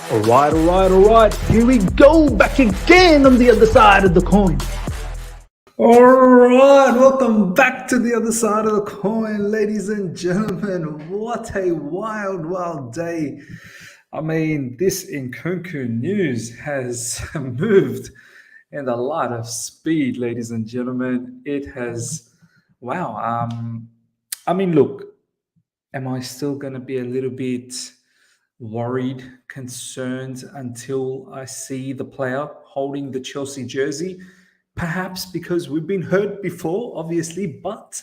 All right. Here we go, back again on the other side of the coin. All right, welcome back to the other side of the coin, ladies and gentlemen. What a wild day. I mean, this Nkunku news has moved in a lot of speed, ladies and gentlemen. It has, wow. I mean, look, am I still going to be a little bit worried, concerned until I see the player holding the Chelsea jersey? Perhaps because we've been hurt before, obviously, but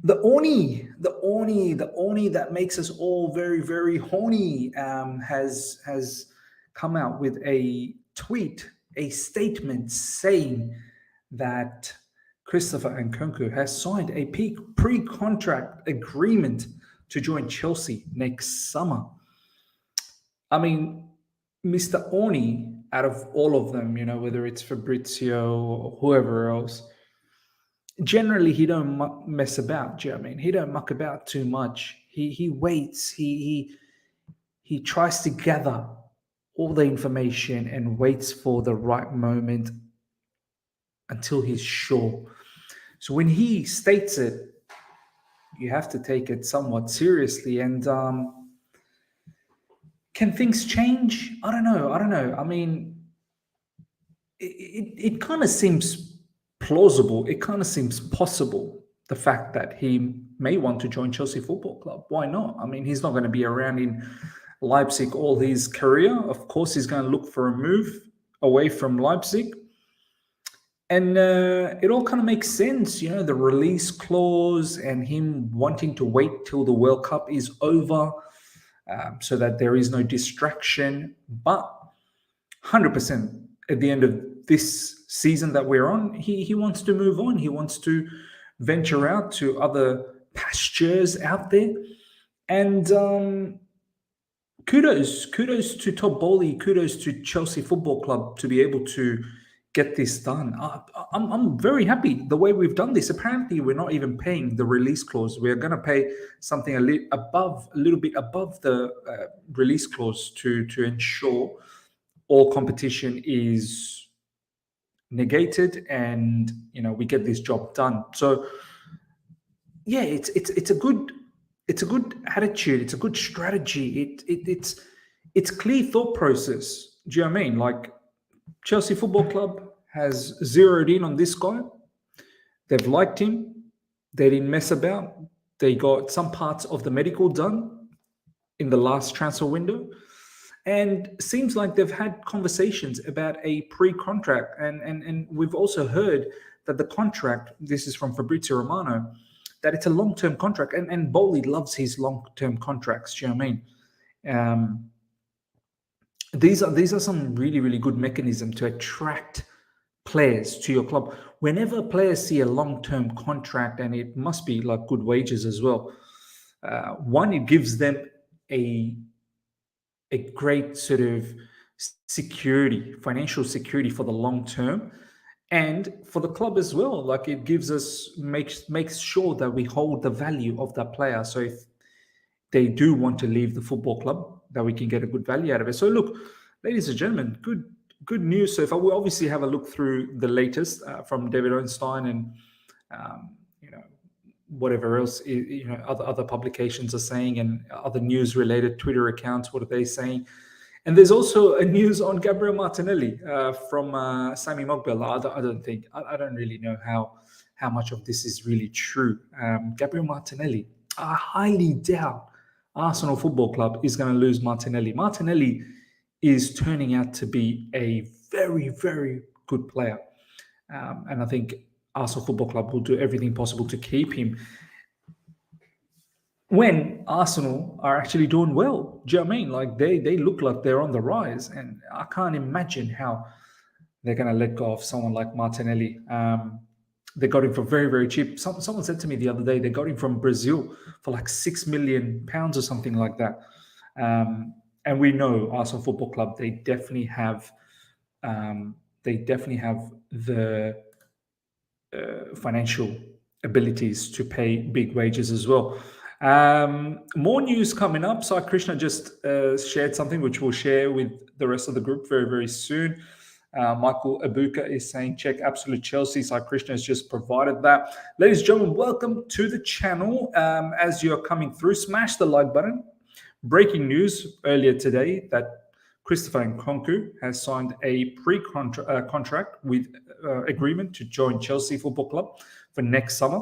the Oni that makes us all very horny has come out with a tweet, a statement saying that Christopher Nkunku has signed a pre-contract agreement to join Chelsea next summer. I mean, Mr. Oni, out of all of them, whether it's Fabrizio or whoever else, generally he don't mess about. Do you know what I mean? He don't muck about too much. He waits. He tries to gather all the information and waits for the right moment until he's sure. So when he states it, you have to take it somewhat seriously. And can things change? I don't know. I mean, it kind of seems plausible. It kind of seems possible. The fact that he may want to join Chelsea Football Club. Why not? I mean, he's not going to be around in Leipzig all his career. Of course, he's going to look for a move away from Leipzig. And it all kind of makes sense, the release clause and him wanting to wait till the World Cup is over so that there is no distraction. But 100% at the end of this season that we're on, he wants to move on. He wants to venture out to other pastures out there. And kudos to Todd Bowley, kudos to Chelsea Football Club to be able to get this done. I'm very happy the way we've done this. Apparently, we're not even paying the release clause. We're going to pay something a little bit above the release clause to ensure all competition is negated and we get this job done. So yeah, it's a good attitude. It's a good strategy. It's clear thought process. Do you know what I mean? Like, Chelsea Football Club has zeroed in on this guy. They've liked him. They didn't mess about. They got some parts of the medical done in the last transfer window. And seems like they've had conversations about a pre-contract. And we've also heard that the contract, this is from Fabrizio Romano, that it's a long-term contract. And Bowley loves his long-term contracts. Do you know what I mean? These are some really good mechanism to attract players to your club. Whenever players see a long-term contract, and it must be like good wages as well, one, it gives them a great sort of security, financial security for the long term, and for the club as well. Like, it gives us, makes sure that we hold the value of that player. So if they do want to leave the football club, that we can get a good value out of it. So look, ladies and gentlemen, good news so far. We'll obviously have a look through the latest from David Ornstein and whatever else other publications are saying, and other news related Twitter accounts. What are they saying? And there's also a news on Gabriel Martinelli from Sami Mogbel. I don't really know how much of this is really true. Gabriel Martinelli, I highly doubt Arsenal Football Club is going to lose Martinelli. Martinelli is turning out to be a very good player. And I think Arsenal Football Club will do everything possible to keep him when Arsenal are actually doing well. Do you know what I mean? Like, they look like they're on the rise, and I can't imagine how they're going to let go of someone like Martinelli. They got him for very cheap. Someone said to me the other day they got him from Brazil for like £6 million or something like that. And we know Arsenal Football Club, they definitely have the financial abilities to pay big wages as well. More news coming up. Sai Krishna just shared something which we'll share with the rest of the group very, very soon. Michael Abuka is saying, check absolute Chelsea. Sai Krishna has just provided that. Ladies and gentlemen, welcome to the channel. As you're coming through, smash the like button. Breaking news earlier today that Christopher Nkunku has signed a contract with agreement to join Chelsea Football Club for next summer.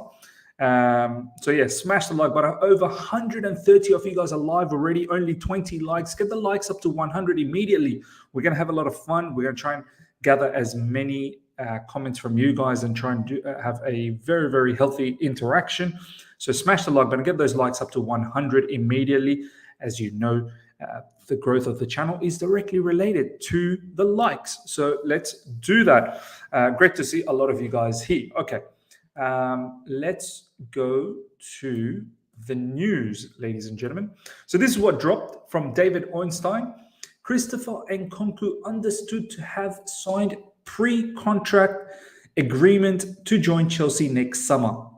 So yeah, smash the like button. Over 130 of you guys are live already. Only 20 likes. Get the likes up to 100 immediately. We're going to have a lot of fun. We're going to try and gather as many comments from you guys and try and have a very, very healthy interaction. So smash the like button. Get those likes up to 100 immediately. As you know, the growth of the channel is directly related to the likes. So let's do that. Great to see a lot of you guys here. Okay. Let's go to the news, ladies and gentlemen. So this is what dropped from David Ornstein. Christopher Nkunku understood to have signed pre-contract agreement to join Chelsea next summer.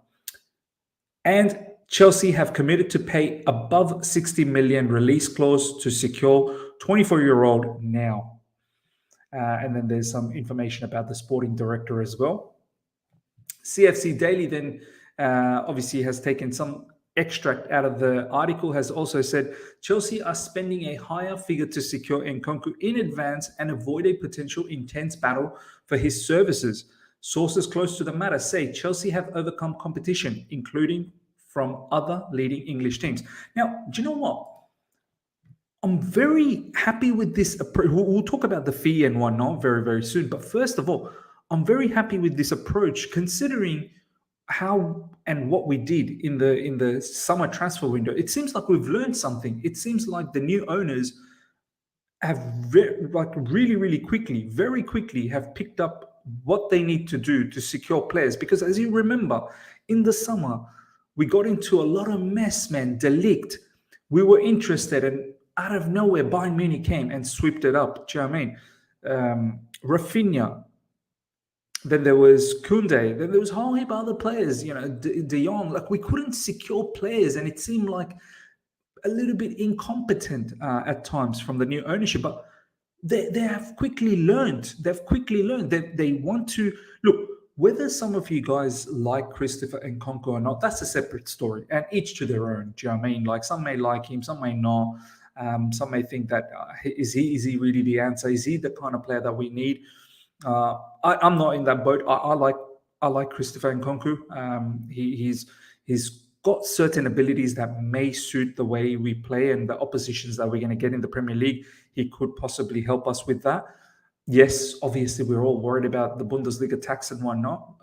And Chelsea have committed to pay above 60 million release clause to secure 24-year-old now. And then there's some information about the sporting director as well. CFC Daily then obviously has taken some extract out of the article, has also said Chelsea are spending a higher figure to secure Nkunku in advance and avoid a potential intense battle for his services. Sources close to the matter say Chelsea have overcome competition, including from other leading English teams. Now, do you know what? I'm very happy with this approach. We'll talk about the fee and whatnot very, very soon. But first of all, I'm very happy with this approach, considering how and what we did in the summer transfer window. It seems like we've learned something. It seems like the new owners have very quickly have picked up what they need to do to secure players. Because as you remember, in the summer, we got into a lot of mess, man. De Ligt. We were interested, and out of nowhere, Bayern Munich came and swept it up. Do you know what I mean? Rafinha. Then there was Koundé. Then there was a whole heap of other players, you know, De Jong. Like, we couldn't secure players, and it seemed like a little bit incompetent at times from the new ownership. But they have quickly learned. They've quickly learned that they want to look. Whether some of you guys like Christopher Nkunku or not, that's a separate story, and each to their own. Do you know what I mean? Like, some may like him, some may not. Some may think that is he really the answer? Is he the kind of player that we need? I'm not in that boat. I like Christopher Nkunku. He's got certain abilities that may suit the way we play and the oppositions that we're going to get in the Premier League. He could possibly help us with that. Yes, obviously we're all worried about the Bundesliga tax and whatnot,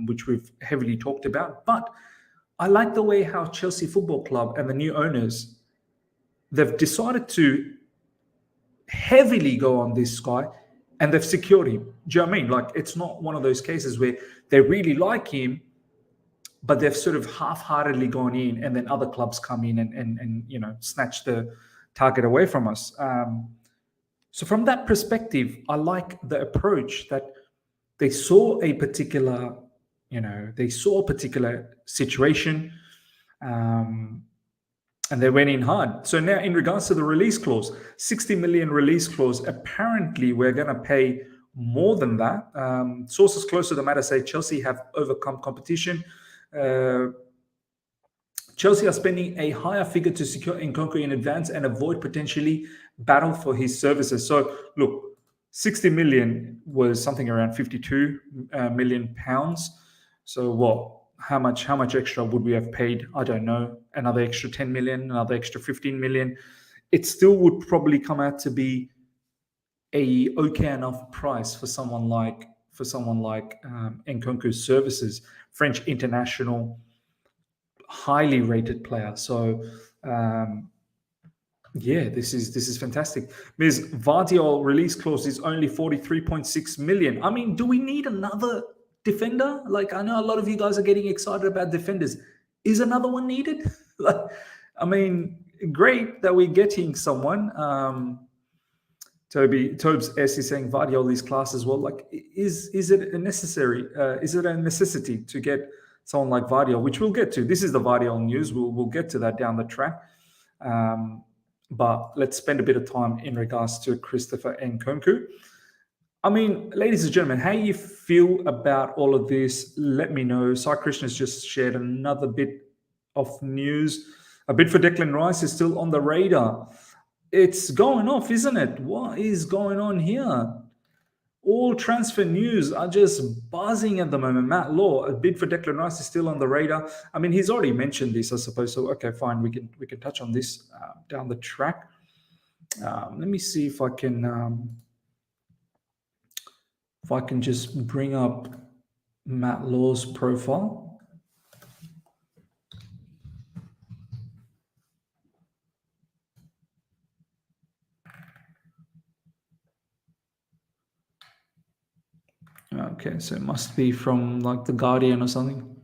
which we've heavily talked about. But I like the way how Chelsea Football Club and the new owners, they've decided to heavily go on this guy, and they've secured him. Do you know what I mean? Like, it's not one of those cases where they really like him, but they've sort of half-heartedly gone in, and then other clubs come in and you know, snatch the target away from us. So from that perspective, I like the approach that they saw a particular, situation, and they went in hard. So now, in regards to the release clause, 60 million release clause, apparently we're going to pay more than that. Sources close to the matter say Chelsea have overcome competition. Chelsea are spending a higher figure to secure Nkunku in advance and avoid potentially battle for his services. So look, 60 million was something around 52 million pounds. So what? How much extra would we have paid? I don't know. Another extra 10 million, another extra 15 million. It still would probably come out to be a okay enough price for someone like Nkunku's services. French international, highly rated player. So yeah, this is fantastic. Ms. Vardiol release clause is only 43.6 million. I mean, do we need another defender? Like, I know a lot of you guys are getting excited about defenders. Is another one needed? Like, I mean, great that we're getting someone. Tobes S is saying Vardiol is class as well. Like, is it a necessary? Is it a necessity to get someone like Vardiol, which we'll get to. This is the Vardiol news. We'll get to that down the track. But let's spend a bit of time in regards to Christopher Nkunku. I mean, ladies and gentlemen, how you feel about all of this? Let me know. Sai Krishna has just shared another bit of news. A bid for Declan Rice is still on the radar. It's going off, isn't it? What is going on here? All transfer news are just buzzing at the moment. Matt Law, a bid for Declan Rice is still on the radar. I mean, he's already mentioned this, I suppose. So okay, fine, we can touch on this down the track. Let me see if I can just bring up Matt Law's profile. Okay, so it must be from like The Guardian or something.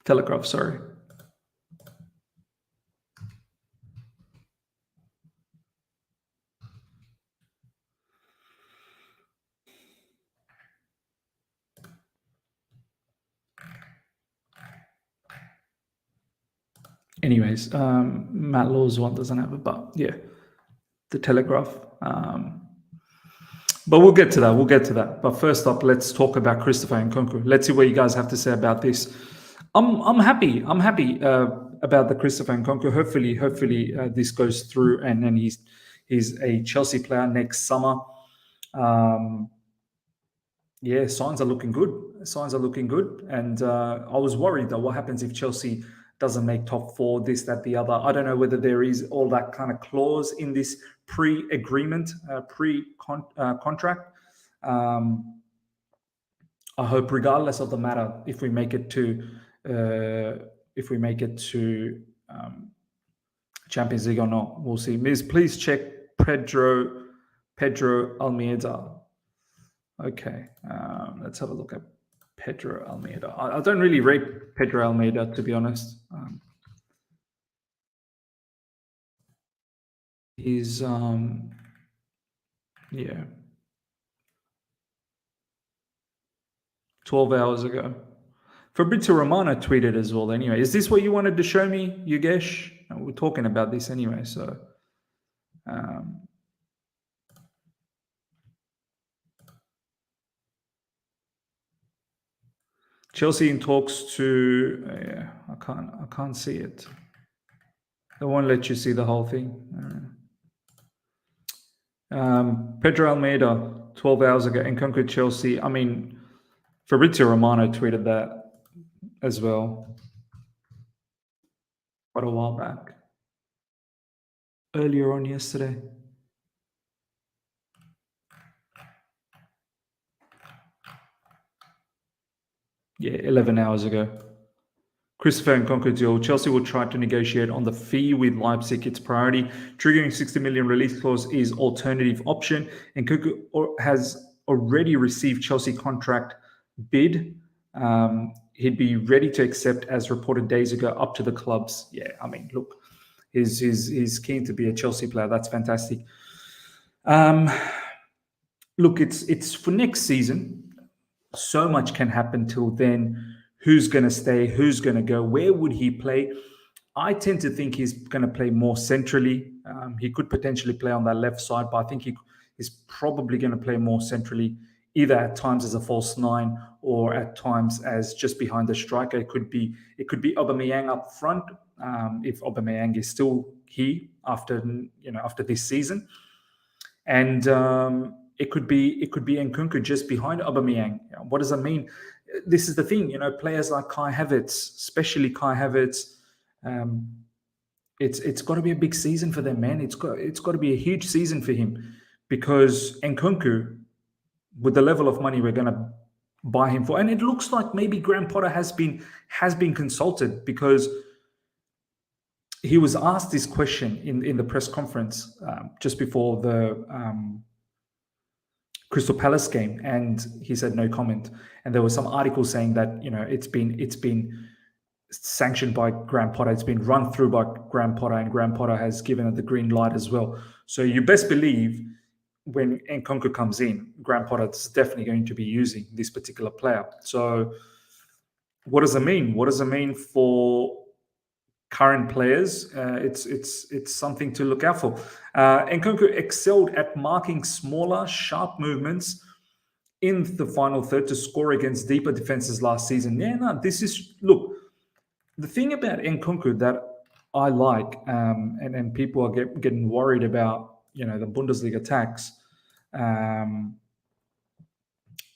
Telegraph, sorry. Anyways, Matt Law's one doesn't have it, but yeah, the Telegraph. But we'll get to that. We'll get to that. But first up, let's talk about Christopher Nkunku. Let's see what you guys have to say about this. I'm happy. I'm happy about the Christopher Nkunku. Hopefully, this goes through, and then he's a Chelsea player next summer. Yeah, signs are looking good. Signs are looking good. And I was worried though, what happens if Chelsea doesn't make top four, this, that, the other. I don't know whether there is all that kind of clause in this pre-agreement, pre-contract. I hope, regardless of the matter, if we make it to Champions League or not, we'll see. Please check Pedro Almeida. Okay, let's have a look at Pedro Almeida. I don't really rate Pedro Almeida, to be honest. He's yeah, 12 hours ago. Fabrizio Romano tweeted as well. Anyway, is this what you wanted to show me, Yugesh? We're talking about this anyway, so. Chelsea in talks to. Yeah, I can't see it. They won't let you see the whole thing. Pedro Almeida, 12 hours ago, Nkunku Chelsea. I mean, Fabrizio Romano tweeted that as well quite a while back. Earlier on yesterday. Yeah, 11 hours ago. Christopher Nkunku deal. Chelsea will try to negotiate on the fee with Leipzig. Its priority. Triggering 60 million release clause is alternative option. Nkunku has already received Chelsea contract bid. He'd be ready to accept, as reported days ago, up to the clubs. Yeah, I mean, look, he's keen to be a Chelsea player. That's fantastic. Look, it's for next season. So much can happen till then. Who's going to stay? Who's going to go? Where would he play? I tend to think he's going to play more centrally. He could potentially play on that left side, but I think he is probably going to play more centrally, either at times as a false nine or at times as just behind the striker. It could be Aubameyang up front, if Aubameyang is still here after this season, and it could be Nkunku just behind Aubameyang. What does that mean? This is the thing, players like Kai Havertz, especially Kai Havertz, it's got to be a big season for them, man. It's got to be a huge season for him, because Nkunku, with the level of money we're going to buy him for, and it looks like maybe Graham Potter has been consulted, because he was asked this question in the press conference just before the Crystal Palace game, and he said no comment. And there was some article saying that it's been sanctioned by Graham Potter, it's been run through by Graham Potter, and Graham Potter has given it the green light as well. So you best believe when Nkunku comes in, Graham Potter is definitely going to be using this particular player. So what does it mean? What does it mean for current players? It's something to look out for. Nkunku excelled at marking smaller, sharp movements in the final third to score against deeper defenses last season. Yeah, no, this is look. The thing about Nkunku that I like, and people are getting worried about, the Bundesliga tax,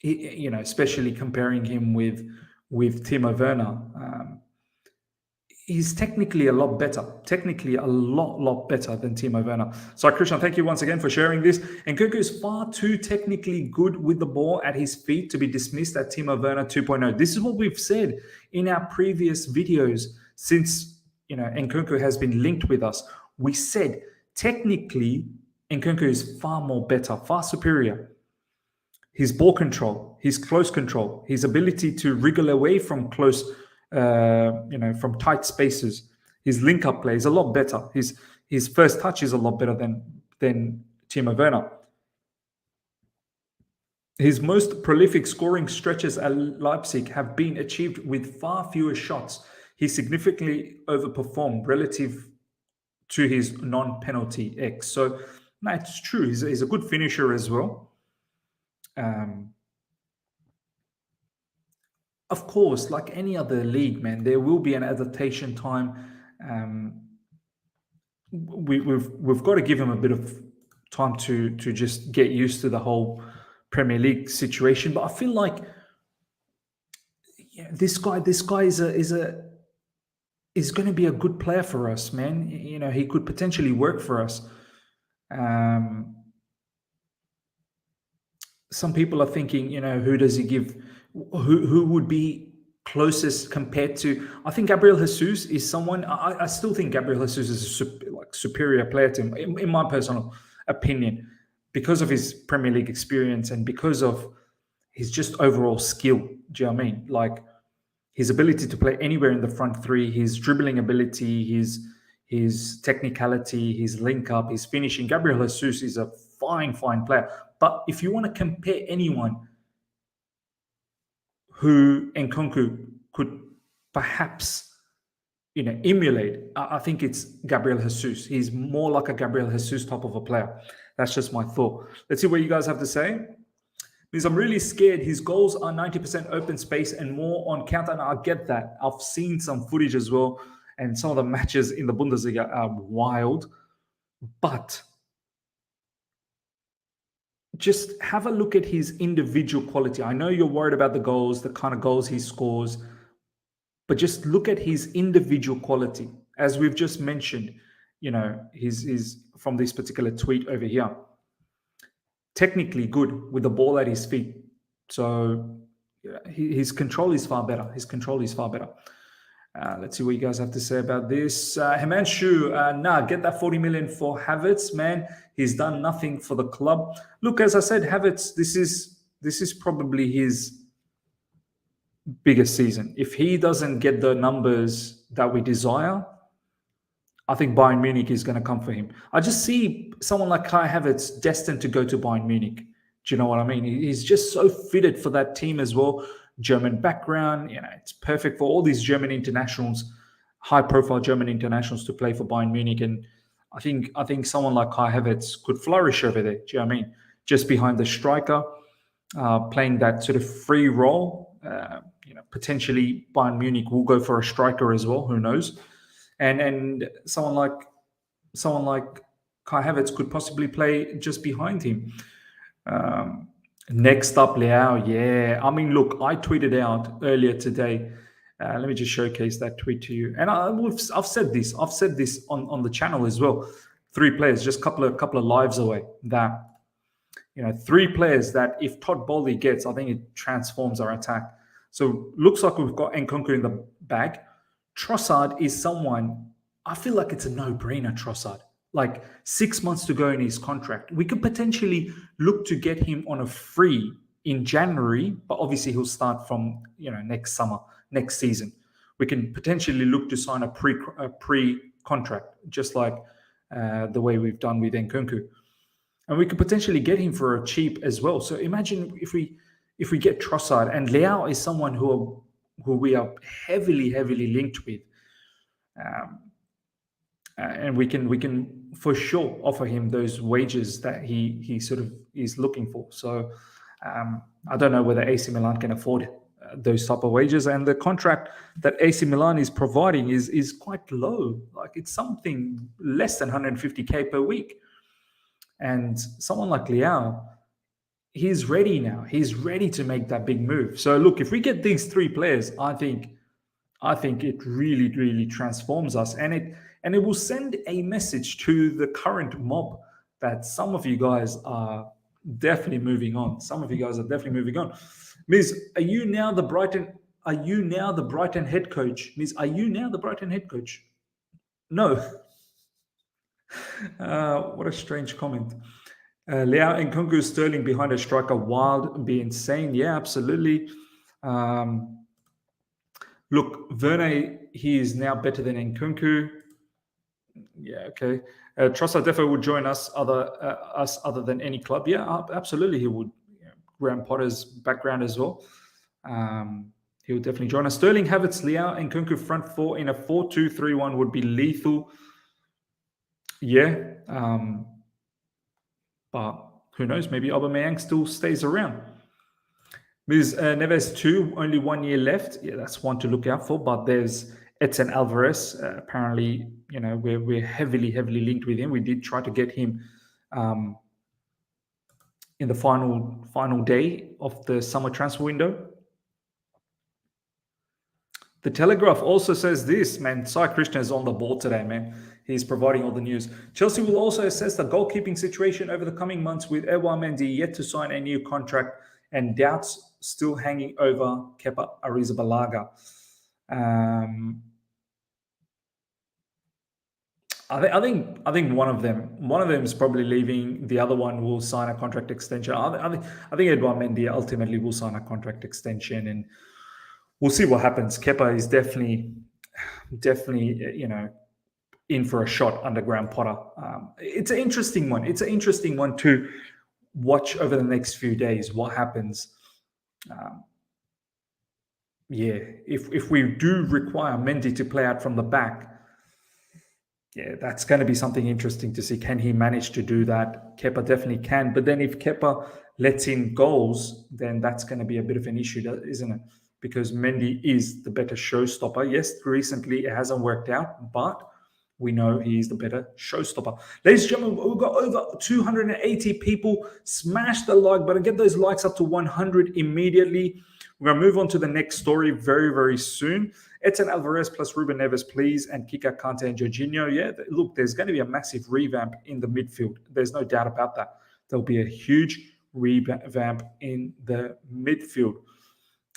especially comparing him with Timo Werner. He's technically a lot better, lot better than Timo Werner. So, Christian, thank you once again for sharing this. Nkunku is far too technically good with the ball at his feet to be dismissed at Timo Werner 2.0. This is what we've said in our previous videos since, Nkunku has been linked with us. We said technically Nkunku is far more better, far superior. His ball control, his close control, his ability to wriggle away from close from tight spaces. His link-up play is a lot better. His first touch is a lot better than Timo Werner. His most prolific scoring stretches at Leipzig have been achieved with far fewer shots. He significantly overperformed relative to his non-penalty X. So, no, it's true. He's a good finisher as well. Of course, like any other league, man, there will be an adaptation time. We've got to give him a bit of time to just get used to the whole Premier League situation. But I feel like this guy is going to be a good player for us, man. He could potentially work for us. Some people are thinking, who does he give? Who would be closest compared to? I think Gabriel Jesus is someone. I still think Gabriel Jesus is a superior player to him, in my personal opinion, because of his Premier League experience and because of his just overall skill. Do you know what I mean? Like his ability to play anywhere in the front three, his dribbling ability, his technicality, his link up, his finishing. Gabriel Jesus is a fine player. But if you want to compare anyone who Nkunku could perhaps, emulate, I think it's Gabriel Jesus. He's more like a Gabriel Jesus type of a player. That's just my thought. Let's see what you guys have to say. Because I'm really scared. His goals are 90% open space and more on counter. And I get that. I've seen some footage as well. And some of the matches in the Bundesliga are wild. But just have a look at his individual quality. I know you're worried about the goals, the kind of goals he scores, but just look at his individual quality. As we've just mentioned, he's from this particular tweet over here. Technically good with the ball at his feet. So his control is far better. Let's see what you guys have to say about this. Himanshu, get that 40 million for Havertz, man. He's done nothing for the club. Look, as I said, Havertz, this is probably his biggest season. If he doesn't get the numbers that we desire, I think Bayern Munich is going to come for him. I just see someone like Kai Havertz destined to go to Bayern Munich. Do you know what I mean? He's just so fitted for that team as well. German background, it's perfect for all these German internationals, high-profile German internationals to play for Bayern Munich. And I think someone like Kai Havertz could flourish over there. Do you know what I mean? Just behind the striker, playing that sort of free role. Potentially Bayern Munich will go for a striker as well. Who knows? And someone like Kai Havertz could possibly play just behind him. Next up, Liao. Yeah, I mean, look, I tweeted out earlier today. Let me just showcase that tweet to you. And I've said this. I've said this on the channel as well. 3 players, just couple of lives away. That 3 players that if Todd Bowley gets, I think it transforms our attack. So looks like we've got Nkunku in the bag. Trossard is someone, I feel like it's a no-brainer, Trossard. Like 6 months to go in his contract. We could potentially look to get him on a free in January, but obviously he'll start from next summer, next season. We can potentially look to sign a pre-contract, just like the way we've done with Nkunku. and we could potentially get him for a cheap as well. So imagine if we get Trossard, and Leao is someone who we are heavily linked with, and we can for sure offer him those wages that he sort of is looking for. So I don't know whether AC Milan can afford those type of wages, and the contract that AC Milan is providing is quite low. Like, it's something less than 150k per week. And someone like Leao, he's ready now. He's ready to make that big move. So look, if we get these three players, I think it really transforms us, and it will send a message to the current mob that some of you guys are definitely moving on. Some of you guys are definitely moving on. Miz, are you now the Brighton head coach? Miz, are you now the Brighton head coach? No. What a strange comment. Leao and Nkunku, Sterling behind a striker, wild, be insane. Yeah, absolutely. Look, Verne, he is now better than Nkunku. Yeah, okay. Trossard defo would join us other than any club. Yeah, absolutely he would. Graham Potter's background as well. He would definitely join us. Sterling, Havertz, Leao, and Nkunku front four in a 4-2-3-1 would be lethal. Yeah. But who knows? Maybe Aubameyang still stays around. There's Neves 2, only 1 year left. Yeah, that's one to look out for. But there's Edson Alvarez. Apparently, we're heavily linked with him. We did try to get him in the final day of the summer transfer window. The Telegraph also says this, man. Sai Krishna is on the ball today, man. He's providing all the news. Chelsea will also assess the goalkeeping situation over the coming months, with Edouard Mendy yet to sign a new contract and doubts still hanging over Kepa Arrizabalaga. I think one of them is probably leaving. The other one will sign a contract extension. I think Edouard Mendy ultimately will sign a contract extension, and we'll see what happens. Kepa is definitely in for a shot under Graham Potter. It's an interesting one. It's an interesting one to watch over the next few days. What happens? If we do require Mendy to play out from the back, yeah, that's going to be something interesting to see. Can he manage to do that? Kepa definitely can. But then if Kepa lets in goals, then that's going to be a bit of an issue, isn't it? Because Mendy is the better showstopper. Yes, recently it hasn't worked out, but we know he is the better showstopper. Ladies and gentlemen, we've got over 280 people. Smash the like button. Get those likes up to 100 immediately. We're going to move on to the next story very soon. Edson Alvarez plus Ruben Neves, please, and Kika, Kante, and Jorginho. Yeah, look, there's going to be a massive revamp in the midfield. There's no doubt about that. There'll be a huge revamp in the midfield.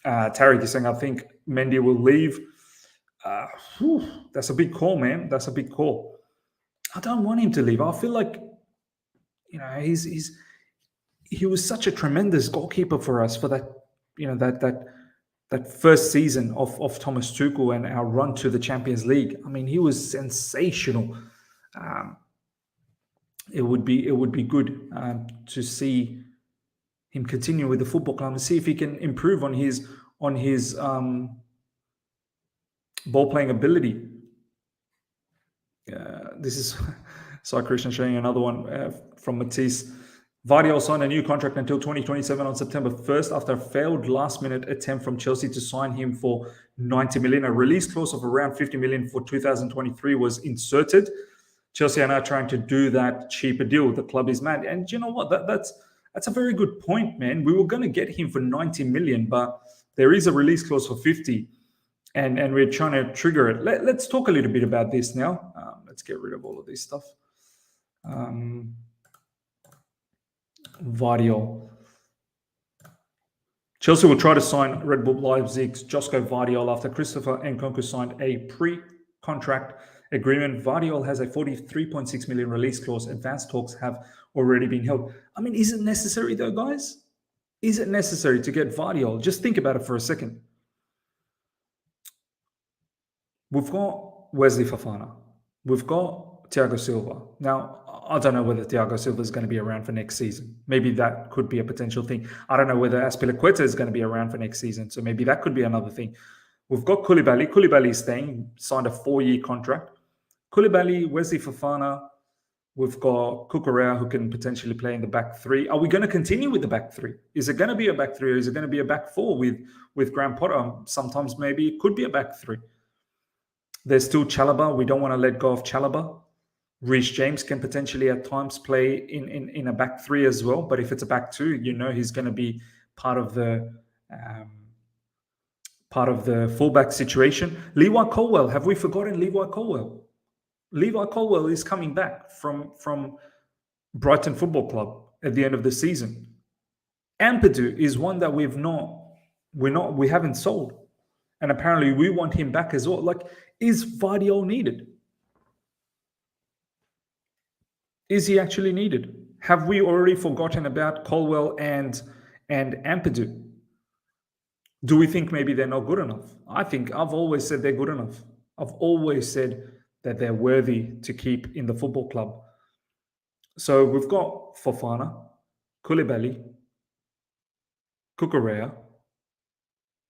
Tariq is saying, I think Mendy will leave. That's a big call, man. That's a big call. I don't want him to leave. I feel like, he was such a tremendous goalkeeper for us for that, that first season of Thomas Tuchel and our run to the Champions League. I mean, he was sensational. It would be good to see him continue with the football club and see if he can improve on his ball playing ability. This is Sai Krishna showing another one from Matisse. Vardy signed a new contract until 2027 on September 1st after a failed last-minute attempt from Chelsea to sign him for 90 million. A release clause of around 50 million for 2023 was inserted. Chelsea are now trying to do that cheaper deal. The club is mad. And you know what? That's a very good point, man. We were going to get him for 90 million, but there is a release clause for 50, and we're trying to trigger it. Let's talk a little bit about this now. Let's get rid of all of this stuff. Vardiol. Chelsea will try to sign Red Bull Leipzig's Josko Vardiol after Christopher Nkunku signed a pre-contract agreement. Vardiol has a 43.6 million release clause. Advanced talks have already been held. I mean, is it necessary though, guys? Is it necessary to get Vardiol? Just think about it for a second. We've got Wesley Fofana. We've got Thiago Silva. Now, I don't know whether Thiago Silva is going to be around for next season. Maybe that could be a potential thing. I don't know whether Azpilicueta is going to be around for next season. So maybe that could be another thing. We've got Koulibaly. Koulibaly is staying, signed a 4-year contract. Koulibaly, Wesley Fofana. We've got Cucurella, who can potentially play in the back three. Are we going to continue with the back three? Is it going to be a back three, or is it going to be a back four with Graham Potter? Sometimes maybe it could be a back three. There's still Chalobah. We don't want to let go of Chalobah. Reece James can potentially at times play in a back three as well. But if it's a back two, he's going to be part of the fullback situation. Levi Colwell. Have we forgotten Levi Colwell? Levi Colwell is coming back from Brighton Football Club at the end of the season. Ampadu is one that we haven't sold. And apparently we want him back as well. Like, is Vardiol needed? Is he actually needed? Have we already forgotten about Colwell and Ampadu? Do we think maybe they're not good enough? I've always said they're good enough. I've always said that they're worthy to keep in the football club. So we've got Fofana, Koulibaly, Cucurella,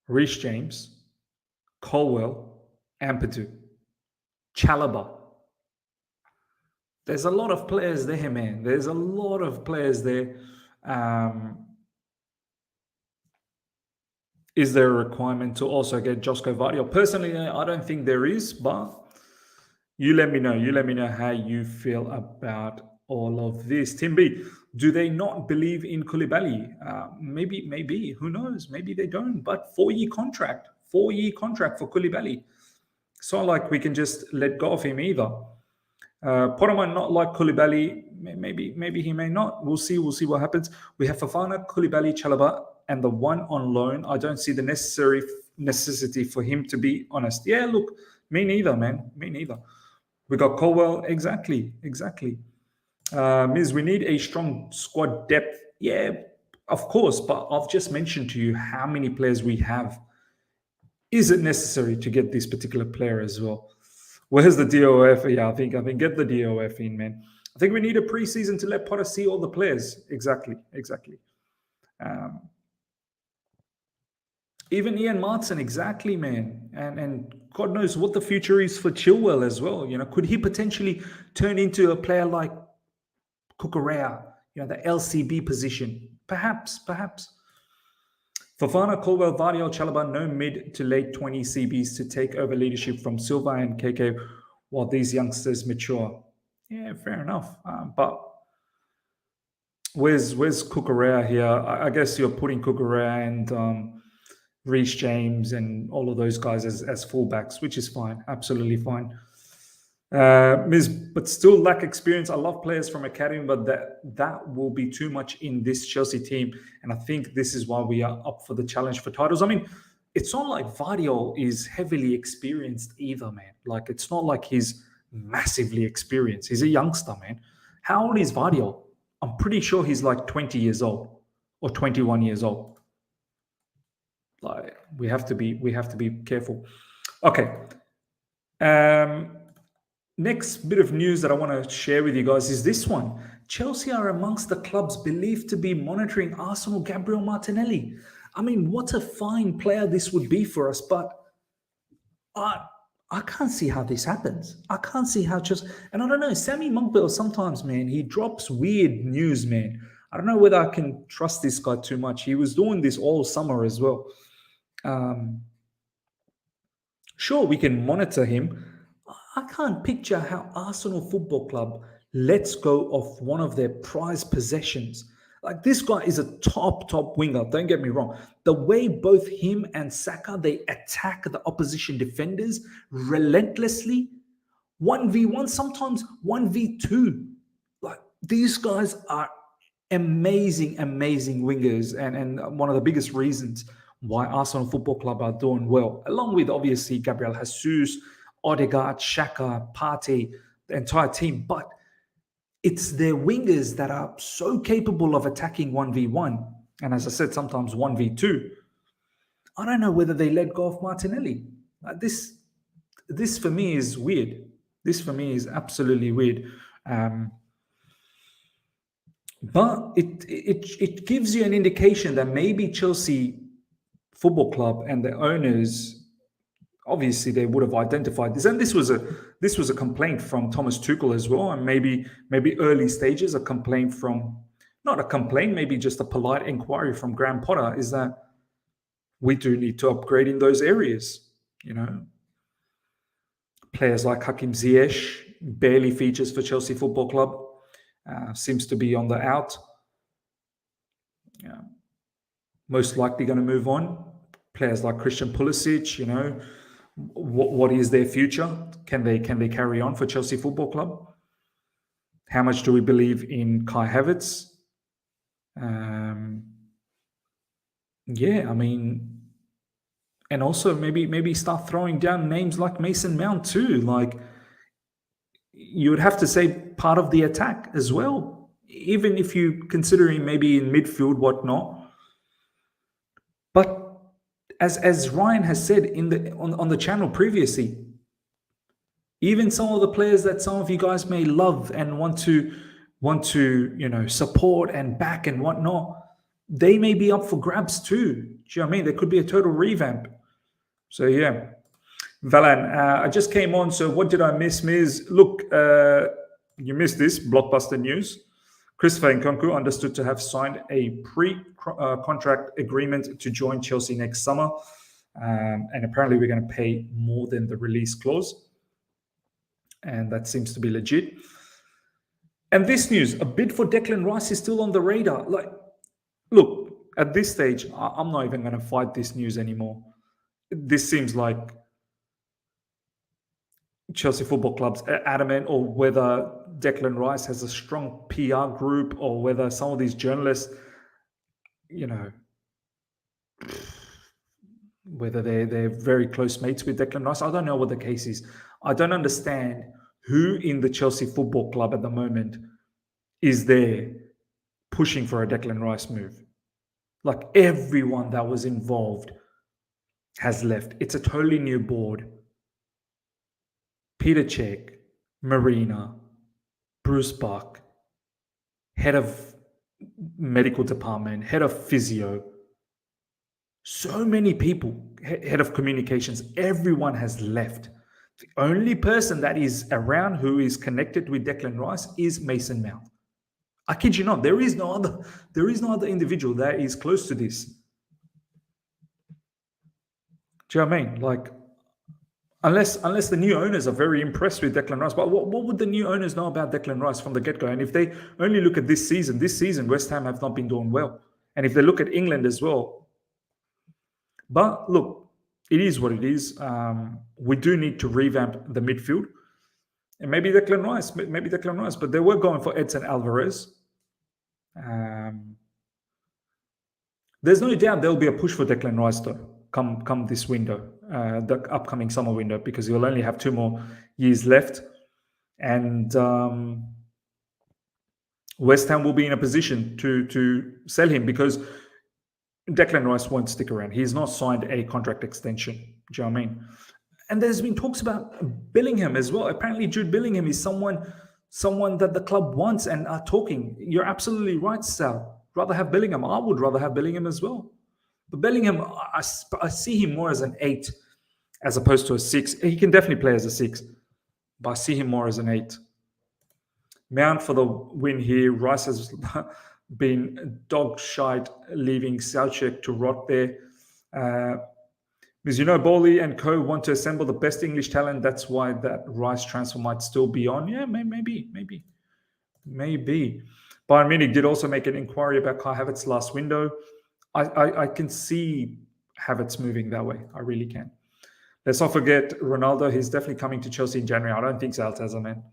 Reece James, Colwell, Ampadu, Chalobah. There's a lot of players there, man. There's a lot of players there. Is there a requirement to also get Josko Vardiol? Personally, I don't think there is, but you let me know. You let me know how you feel about all of this. Tim B, do they not believe in Koulibaly? Maybe. Who knows? Maybe they don't. But 4-year contract for Koulibaly. It's not like we can just let go of him either. Potter might not like Koulibaly. Maybe he may not. We'll see what happens. We have Fofana, Koulibaly, Chalobah, and the one on loan. I don't see the necessity for him to be honest. Yeah, look, me neither, man. Me neither. We got Colwell. Exactly. Miz, we need a strong squad depth. Yeah, of course. But I've just mentioned to you how many players we have. Is it necessary to get this particular player as well? Where's the DOF? Yeah, I think get the DOF in, man. I think we need a preseason to let Potter see all the players. Exactly. Even Ian Martin, exactly, man. And God knows what the future is for Chilwell as well. Could he potentially turn into a player like Cucurella, the LCB position? Perhaps. Fofana, Colwell, Vardiol, Chalobah, no mid to late 20 CBs to take over leadership from Silva and KK while these youngsters mature. Yeah, fair enough. But where's Cucurella here? I guess you're putting Cucurella and Reece James and all of those guys as fullbacks, which is fine, absolutely fine. But still lack experience. I love players from academy, but that will be too much in this Chelsea team. And I think this is why we are up for the challenge for titles. I mean, it's not like Vardiol is heavily experienced either, man. Like, it's not like he's massively experienced. He's a youngster, man. How old is Vardiol? I'm pretty sure he's like 20 years old or 21 years old. Like, we have to be careful. Okay. Next bit of news that I want to share with you guys is this one. Chelsea are amongst the clubs believed to be monitoring Arsenal Gabriel Martinelli. I mean, what a fine player this would be for us, but I can't see how this happens. I can't see how and I don't know, Sammy Monkbell sometimes, man, he drops weird news, man. I don't know whether I can trust this guy too much. He was doing this all summer as well. Sure, we can monitor him. I can't picture how Arsenal Football Club lets go of one of their prized possessions. Like, this guy is a top winger, don't get me wrong. The way both him and Saka, they attack the opposition defenders relentlessly, 1v1, sometimes 1v2. Like, these guys are amazing wingers, and one of the biggest reasons why Arsenal Football Club are doing well, along with obviously Gabriel Jesus, Odegaard, Xhaka, Partey, the entire team. But it's their wingers that are so capable of attacking 1v1. And as I said, sometimes 1v2. I don't know whether they let go of Martinelli. This for me is weird. This for me is absolutely weird. But it gives you an indication that maybe Chelsea Football Club and the owners, obviously they would have identified this, and this was a complaint from Thomas Tuchel as well, and maybe early stages a complaint from, not a complaint, maybe just a polite inquiry from Graham Potter, is that we do need to upgrade in those areas. You know, players like Hakim Ziyech barely features for Chelsea Football Club, seems to be on the out. Yeah. Most likely going to move on. Players like Christian Pulisic, you know, what is their future? Can they carry on for Chelsea Football Club? How much do we believe in Kai Havertz? Yeah, I mean, and also maybe start throwing down names like Mason Mount too. Like, you would have to say part of the attack as well, even if you considering maybe in midfield, whatnot. But as Ryan has said on the channel previously, even some of the players that some of you guys may love and want to support and back and whatnot, they may be up for grabs too. Do you know what I mean? There could be a total revamp. So yeah. Valan, I just came on, so what did I miss, Miz? Look, you missed this blockbuster news. Christopher Nkunku understood to have signed a pre-contract agreement to join Chelsea next summer, and apparently we're going to pay more than the release clause, and that seems to be legit. And this news, a bid for Declan Rice is still on the radar. Like, look, at this stage, I'm not even going to fight this news anymore. This seems like Chelsea Football Club's adamant, or whether Declan Rice has a strong PR group, or whether some of these journalists, whether they're very close mates with Declan Rice. I don't know what the case is. I don't understand who in the Chelsea Football Club at the moment is there pushing for a Declan Rice move. Like, everyone that was involved has left. It's a totally new board. Peter Cech, Marina, Bruce Buck, head of medical department, head of physio, so many people, head of communications, everyone has left. The only person that is around who is connected with Declan Rice is Mason Mount. I kid you not, there is no other individual that is close to this. Do you know what I mean? Like, unless the new owners are very impressed with Declan Rice. But what would the new owners know about Declan Rice from the get-go? And if they only look at this season, West Ham have not been doing well. And if they look at England as well. But look, it is what it is. We do need to revamp the midfield. And maybe Declan Rice. But they were going for Edson Alvarez. There's no doubt there'll be a push for Declan Rice, though, come this window. The upcoming summer window, because he'll only have 2 more years left, and West Ham will be in a position to sell him, because Declan Rice won't stick around. He's not signed a contract extension. Do you know what I mean? And there's been talks about Bellingham as well. Apparently, Jude Bellingham is someone that the club wants and are talking. You're absolutely right, Sal. Rather have Bellingham. I would rather have Bellingham as well. But Bellingham, I see him more as an 8 as opposed to a 6. He can definitely play as a 6, but I see him more as an 8. Mount for the win here. Rice has been dog shite, leaving Soucek to rot there. Because Bowley and co want to assemble the best English talent. That's why that Rice transfer might still be on. Yeah, maybe. Bayern Munich did also make an inquiry about Kai Havertz last window. I can see Havertz moving that way. I really can. Let's not forget Ronaldo. He's definitely coming to Chelsea in January. I don't think so, Altazar, man.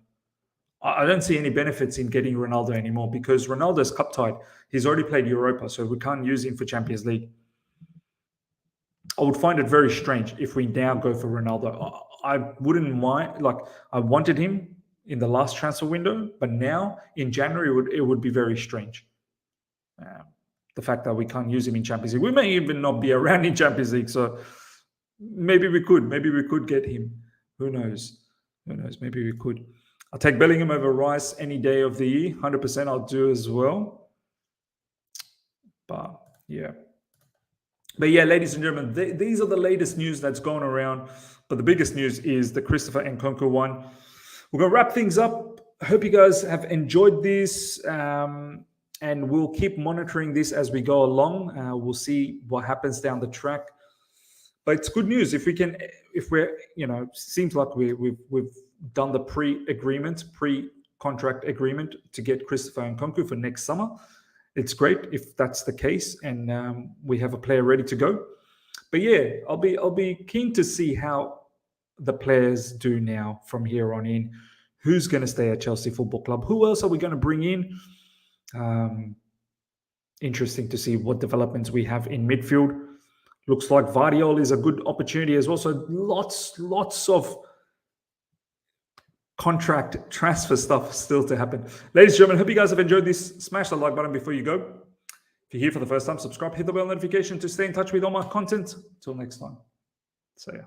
I don't see any benefits in getting Ronaldo anymore, because Ronaldo's cup tied. He's already played Europa, so we can't use him for Champions League. I would find it very strange if we now go for Ronaldo. I wouldn't mind. Like, I wanted him in the last transfer window, but now in January it would be very strange. The fact that we can't use him in Champions League. We may even not be around in Champions League, so maybe we could get him. Who knows? Who knows? Maybe we could. I'll take Bellingham over Rice any day of the year. 100% I'll do as well. But yeah. But yeah, ladies and gentlemen, these are the latest news that's going around. But the biggest news is the Christopher Nkunku one. We're going to wrap things up. I hope you guys have enjoyed this. And we'll keep monitoring this as we go along. We'll see what happens down the track. But it's good news if we're, seems like we've done the pre-contract agreement to get Christopher Nkunku for next summer. It's great if that's the case, and we have a player ready to go. But yeah, I'll be keen to see how the players do now from here on in. Who's going to stay at Chelsea Football Club? Who else are we going to bring in? Interesting to see what developments we have in midfield. Looks like Vardiol is a good opportunity as well. So lots of contract transfer stuff still to happen. Ladies and gentlemen, hope you guys have enjoyed this. Smash the like button before you go. If you're here for the first time, subscribe, hit the bell notification to stay in touch with all my content. Until next time. See ya.